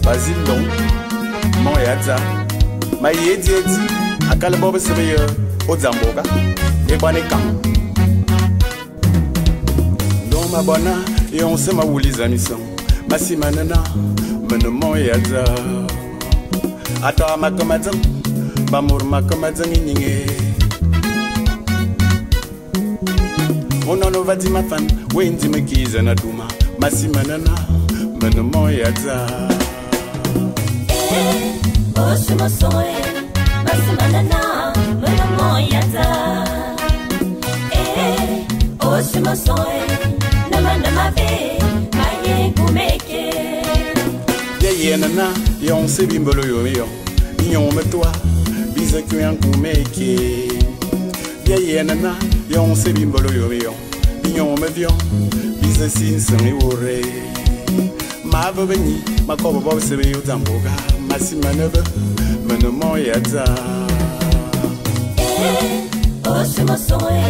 Basilon, Moyaza, my idiot, a calabob severe, Ozamboga, Ebaneka. Non, ma bona, et on se ma woulis anisson, Massimanana, Moyaza. Ata ma kamazan, Bamur ma kamazan ininge. On en va dire ma fan, Wendy me keys and a duma, Massimanana, Moyaza. Oshimo soe, Massimanana, Moyaza. Oshimo soe, Namana be, Maye Gumeke. Yenana, yon se bimbolo yo, yon me toi, bisa kuyan kumeke. Yenana, yon se bimbolo yo, yon me vion, bisa sin sami ore. Ma veni, ma kobo bob se yo tamboga, Massimanebe, meno Moyaza. Oshimo soe,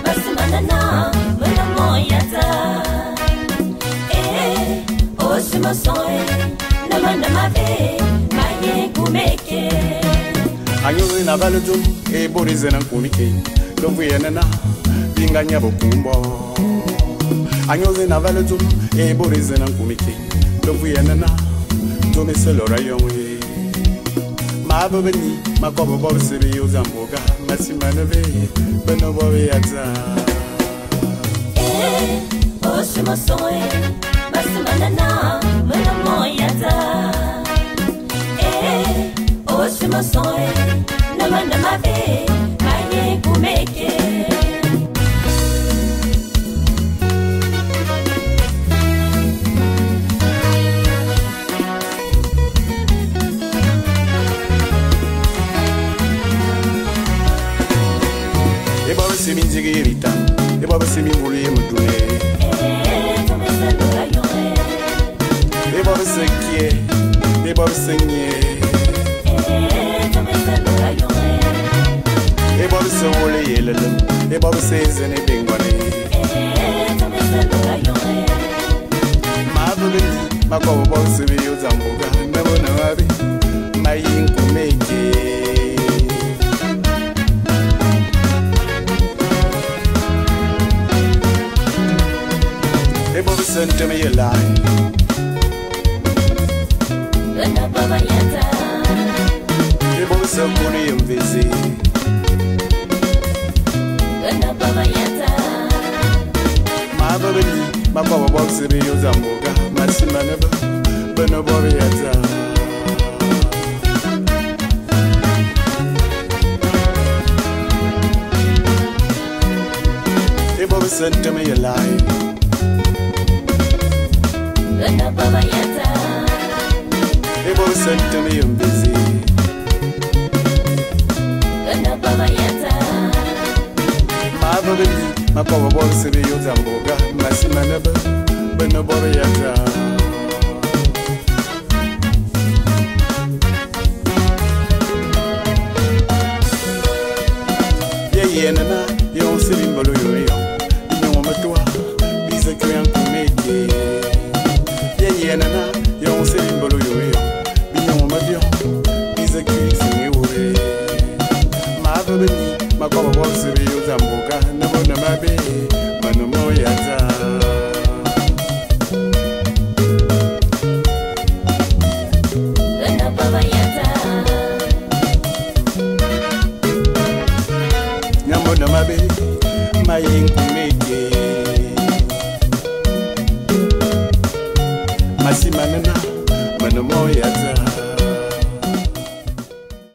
Massimanana, Moyaza. Oshimo soe. Namana be, Maye Gumeke. Anyo na valodum, e borize na kumike. Kuvuyena, binganya bokumbo. Anyo na valodum, e borize na kumike. Kuvuyena, tome selora yonwe. Ma bobeni, ma kobo bob sebe yo zamboga. Massimanebe, beno Moyaza. Oshimo soe, Massimanana, Moyaza. Oshimo soe, Namana be, Maye Gumeke. Eba se minjigi irita, eba se minvuli mudune. Eba se kie, eba se nye. Eba se wole yelele, eba se zene bengwane. Ma bubeni, ma kobo bob sebe yo zamboga, nebo na wabi, ma yinku meke. Eba se nteme yelai. Eba se kuni yemvezi. Ma babeni, ma kobo bob sebe yo zamboga, Massimanebe, beno Moyaza. Eba se nteme yelai. Eba se nteme yemvezi. Ma babeni, ma kobo bob sebe yo zamboga, Massimanebe, beno Moyaza. Yenana, yon se bimbolo yo, yon me toi, bisa kuyan kumeke. Yenana, yon se bimbolo yo, yon me vion, bisa kuyan simi ure. Ma babeni, ma kobo bob sebe yo zamboga, nebo na mabe, meno Moyaza. Nyambo na mabe, ma yinku meke. Massimanana, meno Moyaza.